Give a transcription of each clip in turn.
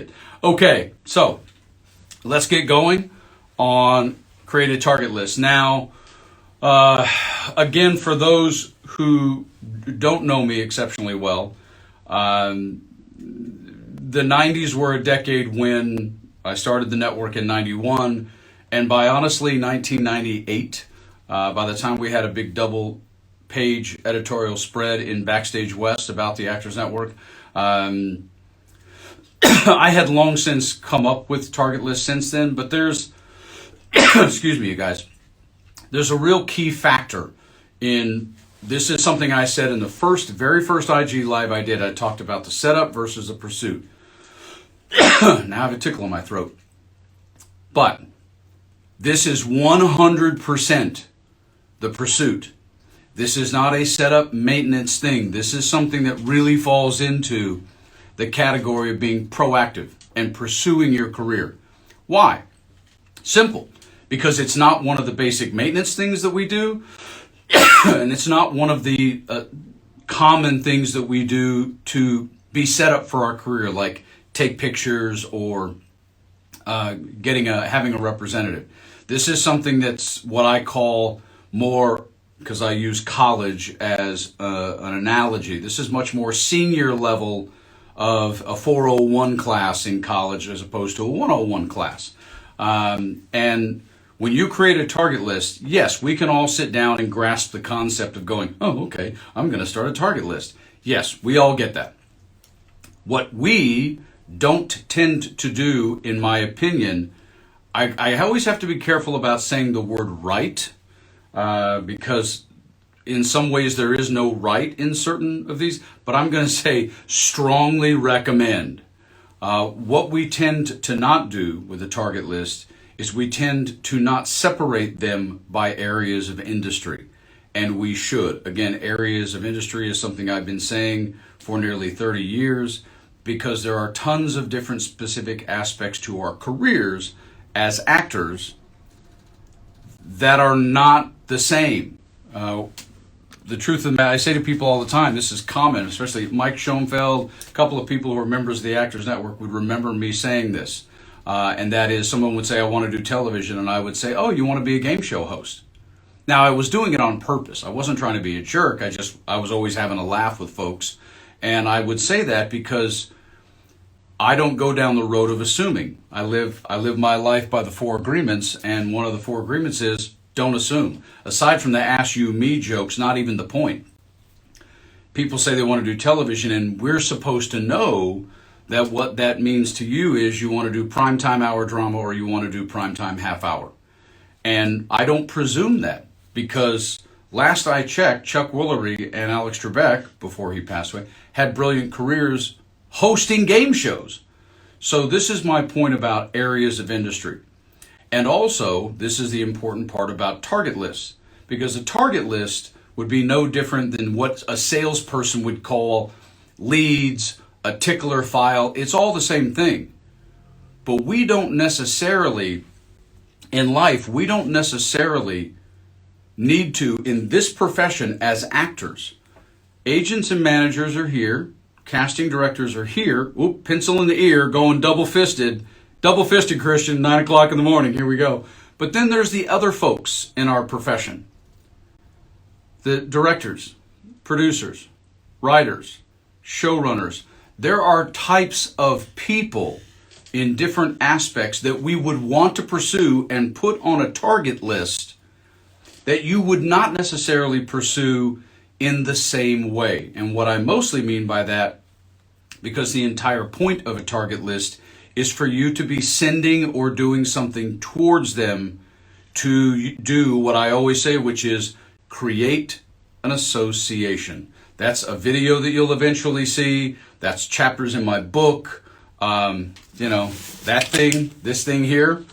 it. Okay, so let's get going on create a target list. Now, again, for those who don't know me exceptionally well, the 90s were a decade when I started the network in 91, and by honestly 1998, by the time we had a big double page editorial spread in Backstage West about the Actors Network, I had long since come up with target lists since then, but there's, excuse me, you guys, there's a real key factor in, this is something I said in the very first IG Live I did. I talked about the setup versus the pursuit. Now I have a tickle in my throat. But this is 100% the pursuit. This is not a setup maintenance thing. This is something that really falls into the category of being proactive and pursuing your career. Why? Simple. Because it's not one of the basic maintenance things that we do, and it's not one of the common things that we do to be set up for our career, like take pictures or having a representative. This is something that's what I call more, because I use college as an analogy, this is much more senior level of a 401 class in college as opposed to a 101 class. And when you create a target list, yes, we can all sit down and grasp the concept of going, oh, okay, I'm going to start a target list. Yes, we all get that. What we don't tend to do, in my opinion, I always have to be careful about saying the word right, because in some ways there is no right in certain of these, but I'm going to say strongly recommend. What we tend to not do with a target list is we tend to not separate them by areas of industry. And we should. Again, areas of industry is something I've been saying for nearly 30 years because there are tons of different specific aspects to our careers as actors that are not the same. The truth of the matter, I say to people all the time, this is common, especially Mike Schoenfeld, a couple of people who are members of the Actors Network would remember me saying this. And that is, someone would say, I want to do television, and I would say, oh, you want to be a game show host? Now, I was doing it on purpose. I wasn't trying to be a jerk. I was always having a laugh with folks. And I would say that because I don't go down the road of assuming. I live my life by the 4 agreements, and one of the 4 agreements is don't assume. Aside from the ask you me jokes, not even the point. People say they want to do television, and we're supposed to know that what that means to you is you want to do primetime hour drama or you want to do primetime half hour. And I don't presume that, because last I checked, Chuck Woolery and Alex Trebek, before he passed away, had brilliant careers hosting game shows. So this is my point about areas of industry. And also, this is the important part about target lists, because a target list would be no different than what a salesperson would call leads, a tickler file. It's all the same thing. But we don't necessarily, in life, we don't necessarily need to, in this profession as actors. Agents and managers are here. Casting directors are here. Oop, pencil in the ear, going double-fisted. Double-fisted, Christian, 9 o'clock in the morning. Here we go. But then there's the other folks in our profession. The directors, producers, writers, showrunners. There are types of people in different aspects that we would want to pursue and put on a target list that you would not necessarily pursue in the same way. And what I mostly mean by that, because the entire point of a target list is for you to be sending or doing something towards them to do what I always say, which is create an association. That's a video that you'll eventually see. That's chapters in my book. That thing, this thing here.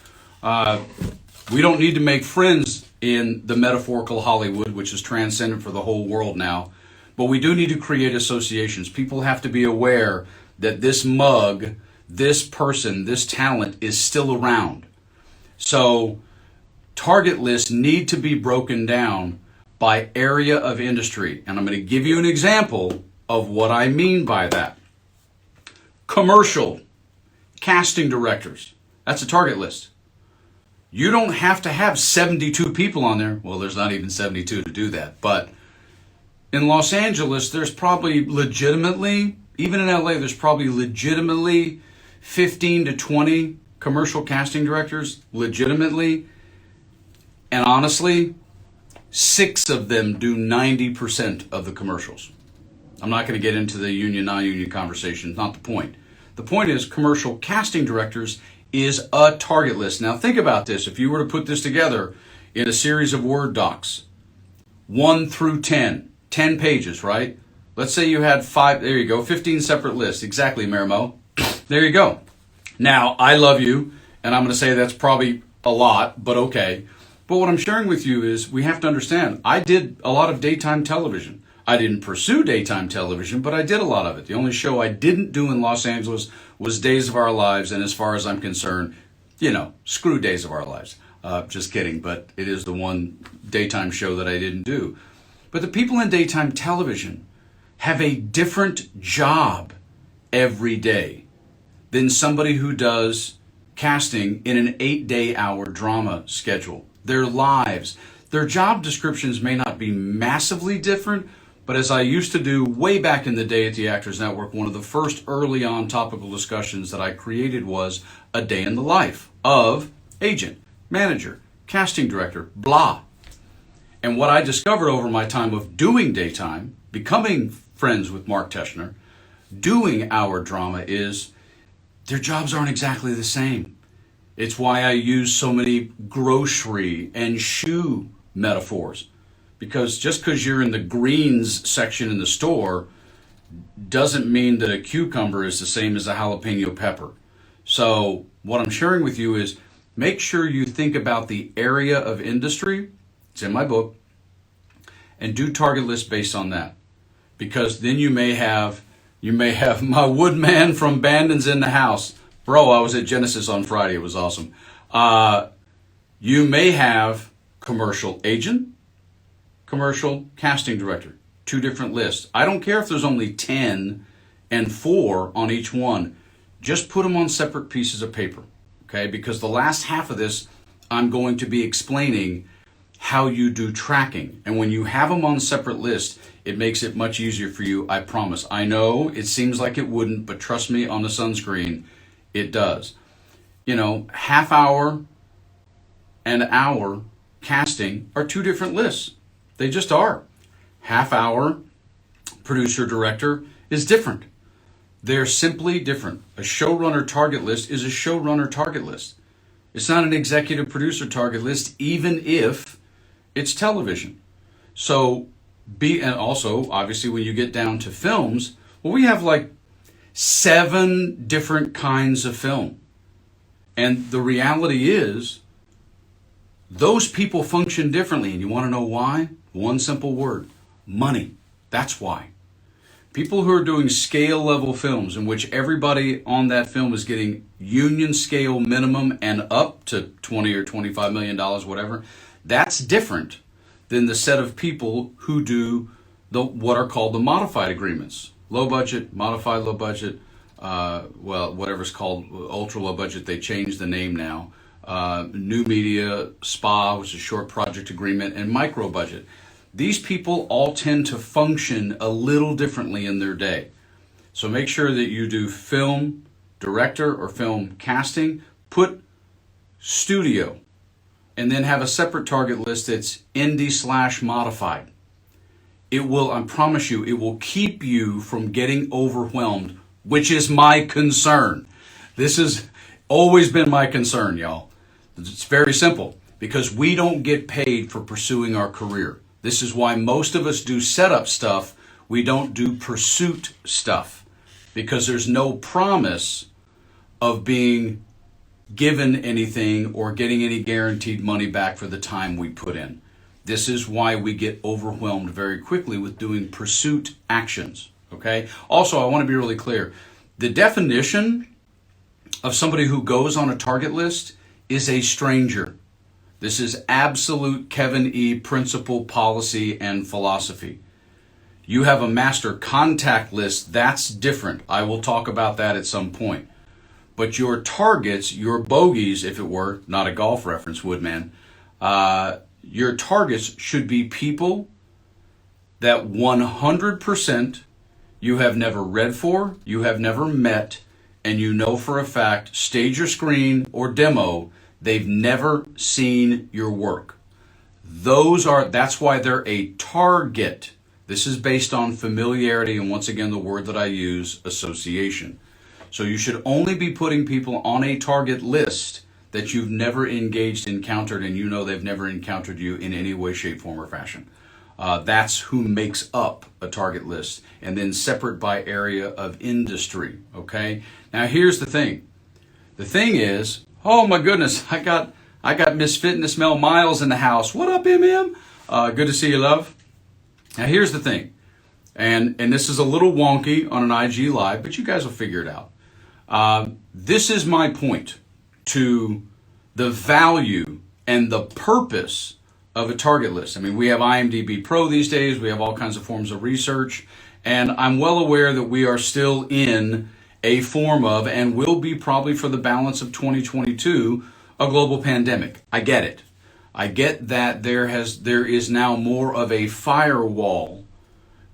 We don't need to make friends in the metaphorical Hollywood, which is transcendent for the whole world now. But we do need to create associations. People have to be aware that this mug, this person, this talent is still around. So target lists need to be broken down by area of industry. And I'm going to give you an example of what I mean by that. Commercial, casting directors. That's a target list. You don't have to have 72 people on there. Well, there's not even 72 to do that. But in Los Angeles, there's probably legitimately, even in LA, there's probably legitimately 15 to 20 commercial casting directors, legitimately. And honestly, 6 of them do 90% of the commercials. I'm not going to get into the union, non-union conversation. Not the point. The point is commercial casting directors is a target list. Now think about this. If you were to put this together in a series of Word docs, 1 through 10 pages, right? Let's say you had 5, there you go, 15 separate lists. Exactly, Marimo. There you go. Now, I love you, and I'm going to say that's probably a lot, but okay. But what I'm sharing with you is we have to understand, I did a lot of daytime television. I didn't pursue daytime television, but I did a lot of it. The only show I didn't do in Los Angeles was Days of Our Lives, and as far as I'm concerned, screw Days of Our Lives. Just kidding, but it is the one daytime show that I didn't do. But the people in daytime television have a different job every day than somebody who does casting in an 8-day-hour drama schedule. Their lives, their job descriptions may not be massively different, but as I used to do way back in the day at the Actors Network, one of the first early on topical discussions that I created was a day in the life of agent, manager, casting director, blah. And what I discovered over my time of doing daytime, becoming friends with Mark Teschner, doing our drama is their jobs aren't exactly the same. It's why I use so many grocery and shoe metaphors. Because just because you're in the greens section in the store doesn't mean that a cucumber is the same as a jalapeno pepper. So what I'm sharing with you is make sure you think about the area of industry. It's in my book. And do target lists based on that. Because then you may have my woodman from Bandon's in the house. Bro, I was at Genesis on Friday. It was awesome. You may have commercial agent, commercial casting director, 2 different lists. I don't care if there's only 10 and 4 on each one. Just put them on separate pieces of paper, okay? Because the last half of this, I'm going to be explaining how you do tracking. And when you have them on separate lists, it makes it much easier for you, I promise. I know it seems like it wouldn't, but trust me, on the sunscreen, it does. Half hour and hour casting are 2 different lists. They just are. Half hour producer director is different. They're simply different. A showrunner target list is a showrunner target list. It's not an executive producer target list, even if it's television. So and also, obviously, when you get down to films, well, we have like 7 different kinds of film. And the reality is, those people function differently. And you want to know why? One simple word: money. That's why. People who are doing scale level films in which everybody on that film is getting union scale minimum and up to $20 or $25 million, whatever, that's different than the set of people who do what are called the modified agreements. Low budget, modified low budget, whatever's called ultra low budget, they changed the name now. New media, SPA, which is a short project agreement, and micro budget. These people all tend to function a little differently in their day. So make sure that you do film director or film casting, put studio, and then have a separate target list that's indie/modified. It will, I promise you, it will keep you from getting overwhelmed, which is my concern. This has always been my concern, y'all. It's very simple, because we don't get paid for pursuing our career. This is why most of us do setup stuff. We don't do pursuit stuff, because there's no promise of being given anything or getting any guaranteed money back for the time we put in. This is why we get overwhelmed very quickly with doing pursuit actions, okay? Also, I want to be really clear. The definition of somebody who goes on a target list is a stranger. This is absolute Kevin E. principle, policy, and philosophy. You have a master contact list. That's different. I will talk about that at some point. But your targets, your bogeys, if it were, not a golf reference, Woodman, your targets should be people that 100% you have never read for, you have never met, and you know for a fact, stage or screen or demo, they've never seen your work. That's why they're a target. This is based on familiarity, and once again, the word that I use, association. So you should only be putting people on a target list that you've never encountered, and you know they've never encountered you in any way, shape, form, or fashion. That's who makes up a target list, and then separate by area of industry. Okay. Now here's the thing. The thing is, oh my goodness, I got Miss Fitness Mel Miles in the house. What up, MM? Good to see you, love. Now here's the thing, and this is a little wonky on an IG live, but you guys will figure it out. This is my point to the value and the purpose of a target list. I mean, we have IMDb Pro these days. We have all kinds of forms of research. And I'm well aware that we are still in a form of, and will be probably for the balance of 2022, a global pandemic. I get it. I get that there is now more of a firewall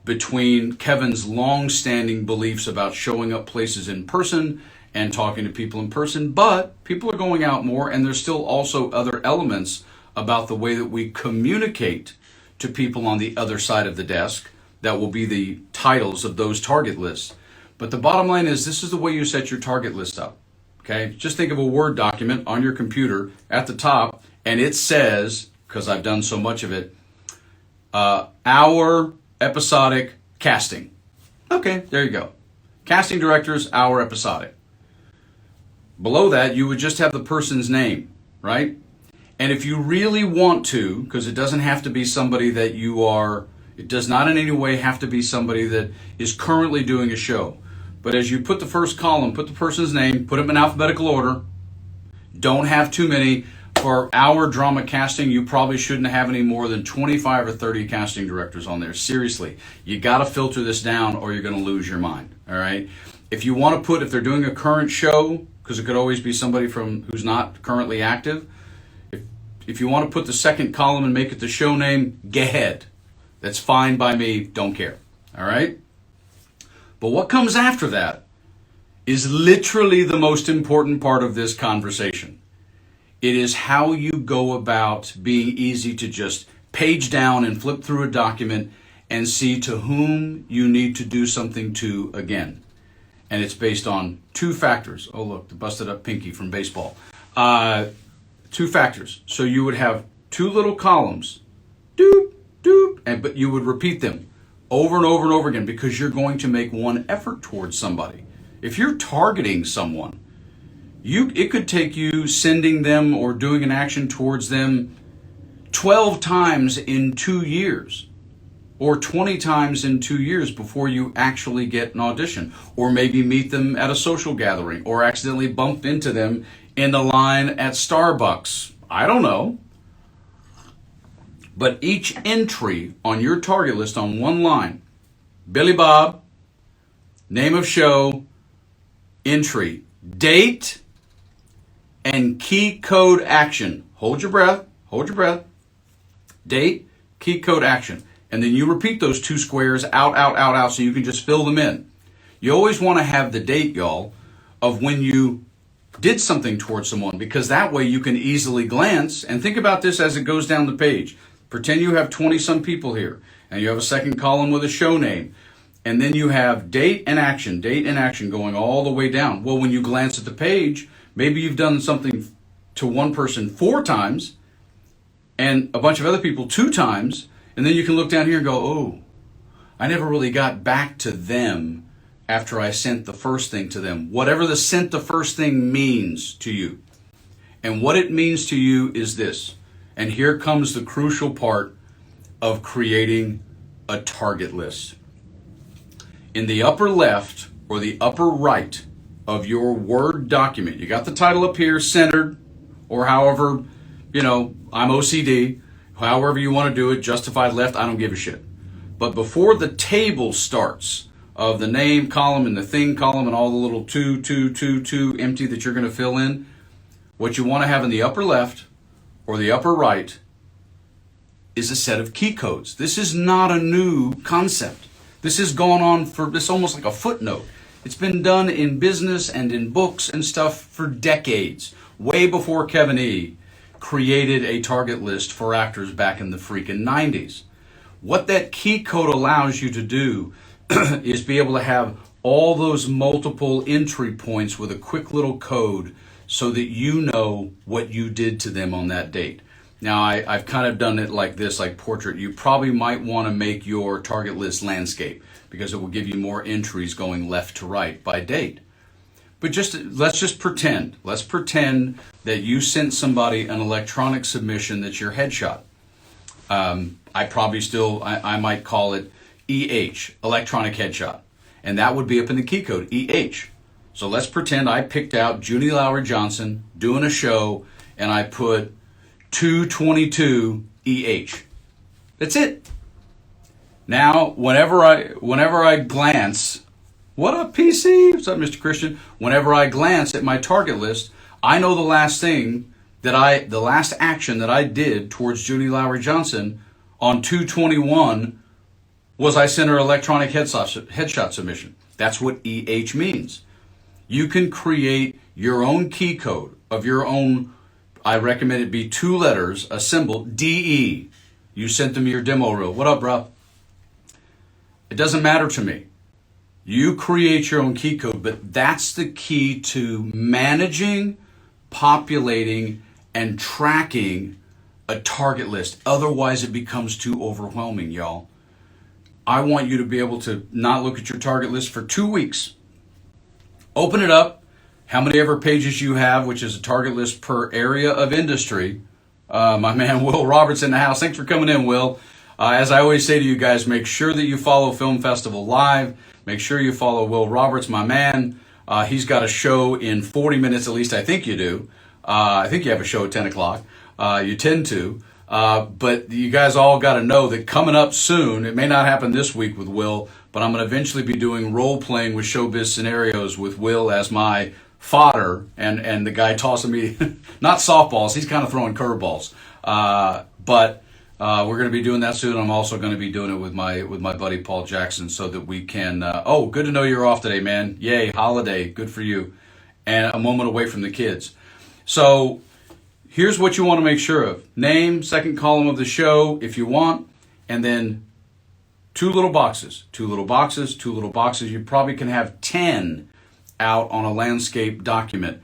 between Kevin's long-standing beliefs about showing up places in person and talking to people in person, but people are going out more, and there's still also other elements about the way that we communicate to people on the other side of the desk that will be the titles of those target lists. But the bottom line is, this is the way you set your target list up. Okay? Just think of a Word document on your computer at the top, and it says, because I've done so much of it, our episodic casting. Okay, there you go. Casting directors, our episodic. Below that, you would just have the person's name, right? And if you really want to, because it doesn't have to be somebody that it does not in any way have to be somebody that is currently doing a show. But as you put the first column, put the person's name, put them in alphabetical order. Don't have too many. For our drama casting, you probably shouldn't have any more than 25 or 30 casting directors on there. Seriously, you got to filter this down or you're going to lose your mind. All right. If you want to put, if they're doing a current show, because it could always be somebody who's not currently active. If you want to put the second column and make it the show name, go ahead. That's fine by me. Don't care. All right. But what comes after that is literally the most important part of this conversation. It is how you go about being easy to just page down and flip through a document and see to whom you need to do something to again. And it's based on two factors. Oh, look, the busted up pinky from baseball. Two factors. So you would have two little columns, doop, doop, but you would repeat them over and over and over again because you're going to make one effort towards somebody. If you're targeting someone, it could take you sending them or doing an action towards them 12 times in 2 years or 20 times in 2 years before you actually get an audition, or maybe meet them at a social gathering or accidentally bump into them in the line at Starbucks. I don't know. But each entry on your target list on one line, Billy Bob, name of show, entry, date, and key code action. Hold your breath. Date, key code action. And then you repeat those two squares out, so you can just fill them in. You always want to have the date, y'all, of when you did something towards someone, because that way you can easily glance and think about this as it goes down the page. Pretend you have 20 some people here and you have a second column with a show name, and then you have date and action going all the way down. Well, when you glance at the page, maybe you've done something to one person 4 times and a bunch of other people 2 times, and then you can look down here and go, oh, I never really got back to them after I sent the first thing to them. Whatever the sent the first thing means to you. And what it means to you is this. And here comes the crucial part of creating a target list. In the upper left or the upper right of your Word document, you got the title up here centered, or however, I'm OCD, however you want to do it, justified left, I don't give a shit. But before the table starts, of the name column and the thing column and all the little two empty that you're going to fill in, what you want to have in the upper left or the upper right is a set of key codes. This is not a new concept. This has gone on for, this almost like a footnote. It's been done in business and in books and stuff for decades, way before Kevin E. created a target list for actors back in the freaking 90s. What that key code allows you to do is be able to have all those multiple entry points with a quick little code so that you know what you did to them on that date. Now, I've kind of done it like this, like portrait. You probably might want to make your target list landscape because it will give you more entries going left to right by date. But let's just pretend. Let's pretend that you sent somebody an electronic submission that's your headshot. I might call it EH, electronic headshot. And that would be up in the key code, EH. So let's pretend I picked out Junie Lowry Johnson doing a show and I put 222 EH. That's it. Now, whenever I glance, what up, PC? What's up, Mr. Christian? Whenever I glance at my target list, I know the last action that I did towards Junie Lowry Johnson on 221 was I sent her electronic headshot submission. That's what EH means. You can create your own key code of your own. I recommend it be 2 letters, a symbol, DE. You sent them your demo reel. What up, bro? It doesn't matter to me. You create your own key code, but that's the key to managing, populating, and tracking a target list. Otherwise, it becomes too overwhelming, y'all. I want you to be able to not look at your target list for 2 weeks. Open it up, how many ever pages you have, which is a target list per area of industry. My man Will Roberts in the house. Thanks for coming in, Will. As I always say to you guys, make sure that you follow Film Festival Live. Make sure you follow Will Roberts, my man. He's got a show in 40 minutes, at least I think you do. I think you have a show at 10 o'clock. You tend to. But you guys all got to know that coming up soon, it may not happen this week with Will, but I'm going to eventually be doing role-playing with showbiz scenarios with Will as my fodder and the guy tossing me, not softballs, he's kind of throwing curveballs. But we're going to be doing that soon. I'm also going to be doing it with my buddy Paul Jackson so that we can, good to know you're off today, man. Yay, holiday, good for you. And a moment away from the kids. So here's what you want to make sure of. Name, second column of the show if you want, and then 2 little boxes. 2 little boxes, 2 little boxes. You probably can have 10 out on a landscape document.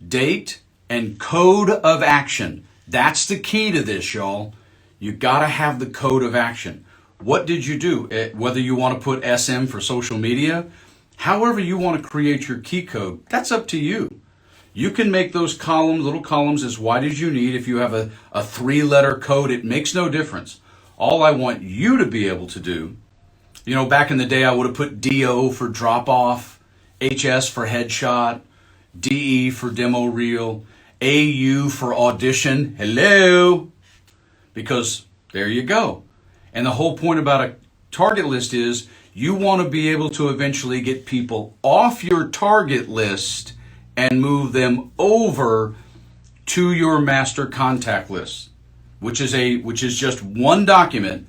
Date and code of action. That's the key to this, y'all. You got to have the code of action. What did you do? Whether you want to put SM for social media, however you want to create your key code, that's up to you. You can make those columns, little columns, as wide as you need. If you have a 3-letter code, it makes no difference. All I want you to be able to do, back in the day, I would have put DO for drop off, HS for headshot, DE for demo reel, AU for audition. Hello. Because there you go. And the whole point about a target list is you want to be able to eventually get people off your target list and move them over to your master contact list, which is just one document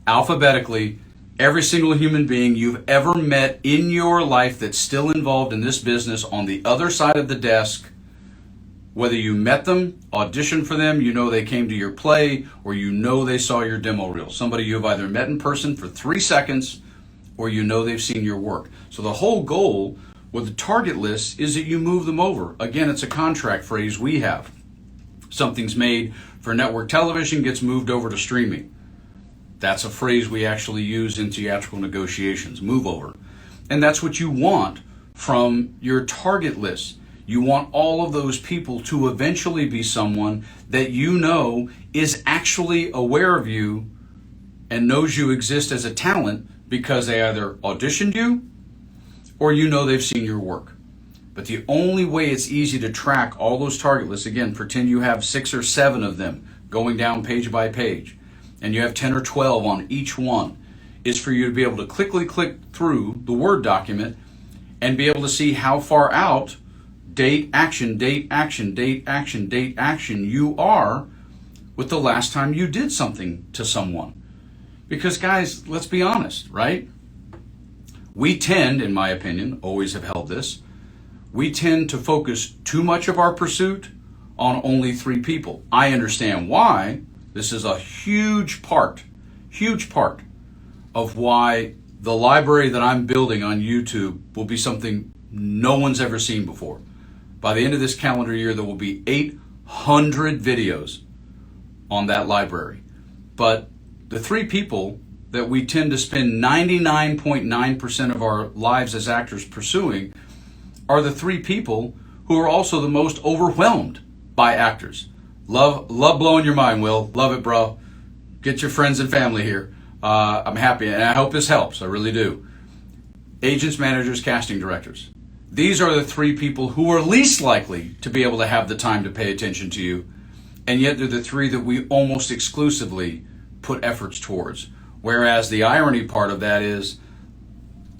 alphabetically. Every single human being you've ever met in your life that's still involved in this business on the other side of the desk, whether you met them, auditioned for them, they came to your play, or they saw your demo reel. Somebody you've either met in person for 3 seconds, or they've seen your work. So the whole goal with the target list is that you move them over. Again, it's a contract phrase we have. Something's made for network television, gets moved over to streaming. That's a phrase we actually use in theatrical negotiations, move over. And that's what you want from your target list. You want all of those people to eventually be someone that is actually aware of you and knows you exist as a talent because they either auditioned you or they've seen your work. But the only way it's easy to track all those target lists, again, pretend you have 6 or 7 of them going down page by page, and you have 10 or 12 on each one, is for you to be able to quickly click through the Word document and be able to see how far out, date, action, date, action, date, action, date, action you are with the last time you did something to someone. Because guys, let's be honest, right? We tend, in my opinion, always have held this, we tend to focus too much of our pursuit on only 3 people. I understand why. This is a huge part of why the library that I'm building on YouTube will be something no one's ever seen before. By the end of this calendar year, there will be 800 videos on that library. But the 3 people that we tend to spend 99.9% of our lives as actors pursuing are the 3 people who are also the most overwhelmed by actors. Love blowing your mind, Will. Love it, bro. Get your friends and family here. I'm happy, and I hope this helps. I really do. Agents, managers, casting directors. These are the 3 people who are least likely to be able to have the time to pay attention to you, and yet they're the 3 that we almost exclusively put efforts towards. Whereas the irony part of that is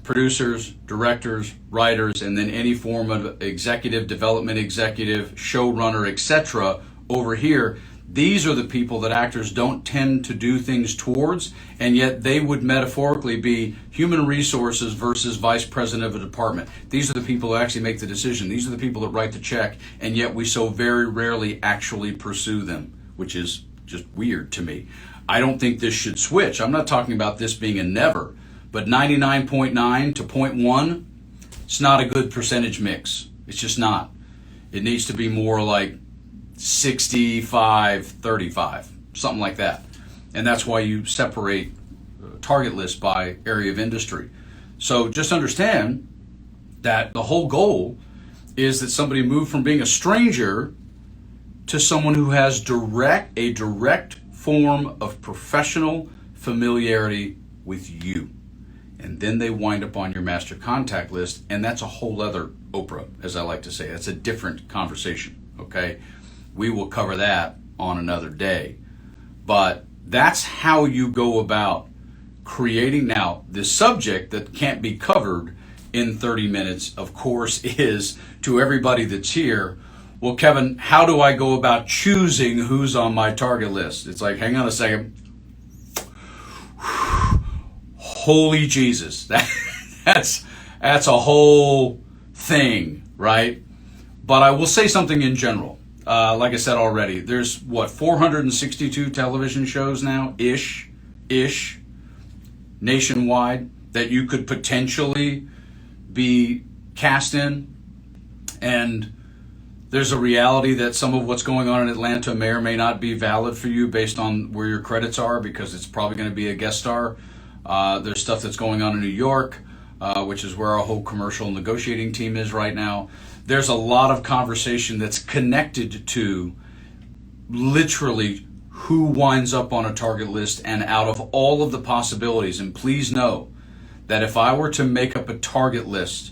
producers, directors, writers, and then any form of executive, development executive, showrunner, etc. over here, these are the people that actors don't tend to do things towards, and yet they would metaphorically be human resources versus vice president of a department. These are the people who actually make the decision. These are the people that write the check, and yet we so very rarely actually pursue them, which is just weird to me. I don't think this should switch. I'm not talking about this being a never, but 99.9 to 0.1, it's not a good percentage mix. It's just not. It needs to be more like 65, 35, something like that. And that's why you separate target lists by area of industry. So just understand that the whole goal is that somebody move from being a stranger to someone who has a direct form of professional familiarity with you. And then they wind up on your master contact list, and that's a whole other Oprah, as I like to say. That's a different conversation, okay? We will cover that on another day. But that's how you go about creating. Now, the subject that can't be covered in 30 minutes, of course, is to everybody that's here, well, Kevin, how do I go about choosing who's on my target list? It's like, hang on a second. Holy Jesus. That's a whole thing, right? But I will say something in general. Like I said already, there's 462 television shows now, ish, nationwide, that you could potentially be cast in. And there's a reality that some of what's going on in Atlanta may or may not be valid for you based on where your credits are, because it's probably going to be a guest star. There's stuff that's going on in New York, which is where our whole commercial negotiating team is right now. There's a lot of conversation that's connected to literally who winds up on a target list, and out of all of the possibilities. And please know that if I were to make up a target list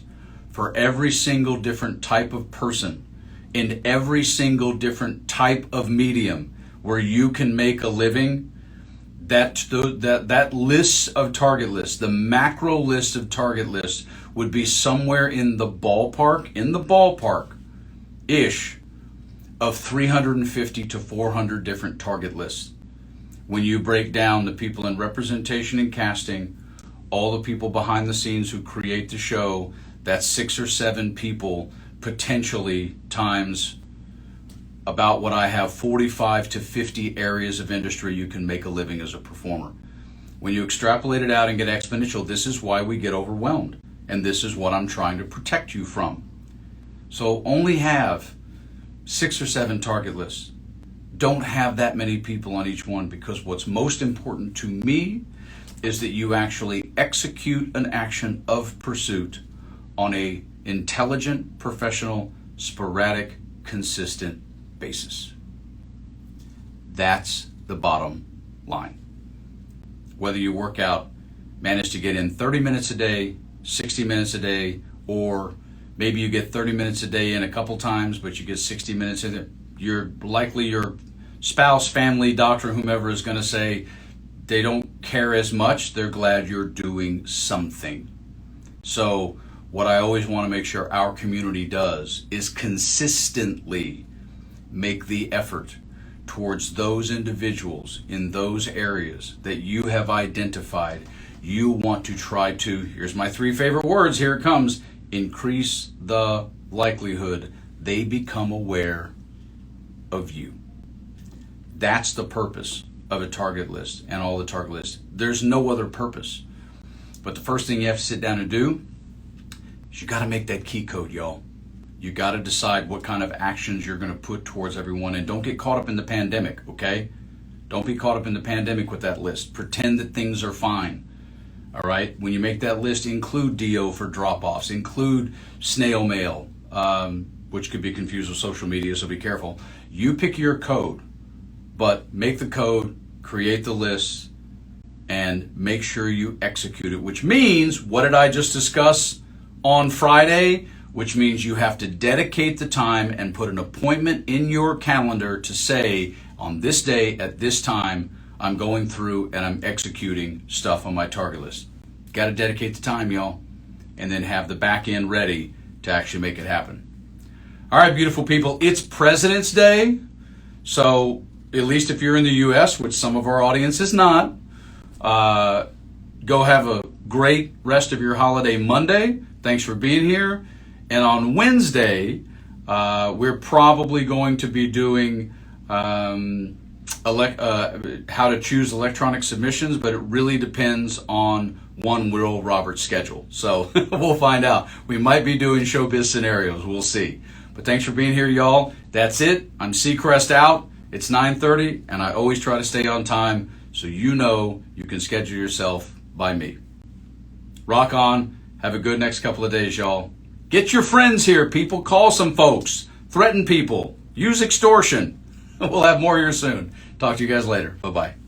for every single different type of person in every single different type of medium where you can make a living, that list of target lists, the macro list of target lists, would be somewhere in the ballpark-ish of 350 to 400 different target lists. When you break down the people in representation and casting, all the people behind the scenes who create the show, that's 6 or 7 people potentially times about what I have, 45 to 50 areas of industry you can make a living as a performer. When you extrapolate it out and get exponential, this is why we get overwhelmed. And this is what I'm trying to protect you from. So only have 6 or 7 target lists. Don't have that many people on each one, because what's most important to me is that you actually execute an action of pursuit on a intelligent, professional, sporadic, consistent basis. That's the bottom line. Whether you work out, manage to get in 30 minutes a day, 60 minutes a day, or maybe you get 30 minutes a day in a couple times, but you get 60 minutes in it, you're likely your spouse, family, doctor, whomever is going to say, they don't care as much. They're glad you're doing something. So what I always want to make sure our community does is consistently make the effort towards those individuals in those areas that you have identified. You want to try to, here's my 3 favorite words, here it comes, increase the likelihood they become aware of you. That's the purpose of a target list and all the target lists. There's no other purpose. But the first thing you have to sit down and do is you got to make that key code, y'all. You got to decide what kind of actions you're going to put towards everyone, and don't get caught up in the pandemic, okay? Don't be caught up in the pandemic with that list. Pretend that things are fine, all right? When you make that list, include DO for drop-offs, include snail mail, which could be confused with social media, so be careful. You pick your code, but make the code, create the list, and make sure you execute it, which means, what did I just discuss on Friday? Which means you have to dedicate the time and put an appointment in your calendar to say, on this day at this time, I'm going through and I'm executing stuff on my target list. Got to dedicate the time, y'all, and then have the back end ready to actually make it happen. All right, beautiful people, it's President's Day. So at least if you're in the U.S., which some of our audience is not, go have a great rest of your holiday Monday. Thanks for being here. And on Wednesday, we're probably going to be doing how to choose electronic submissions, but it really depends on one Will Roberts' schedule. So we'll find out. We might be doing showbiz scenarios. We'll see. But thanks for being here, y'all. That's it. I'm Seacrest out. It's 9:30, and I always try to stay on time, so you know you can schedule yourself by me. Rock on. Have a good next couple of days, y'all. Get your friends here, people. Call some folks. Threaten people. Use extortion. We'll have more here soon. Talk to you guys later. Bye-bye.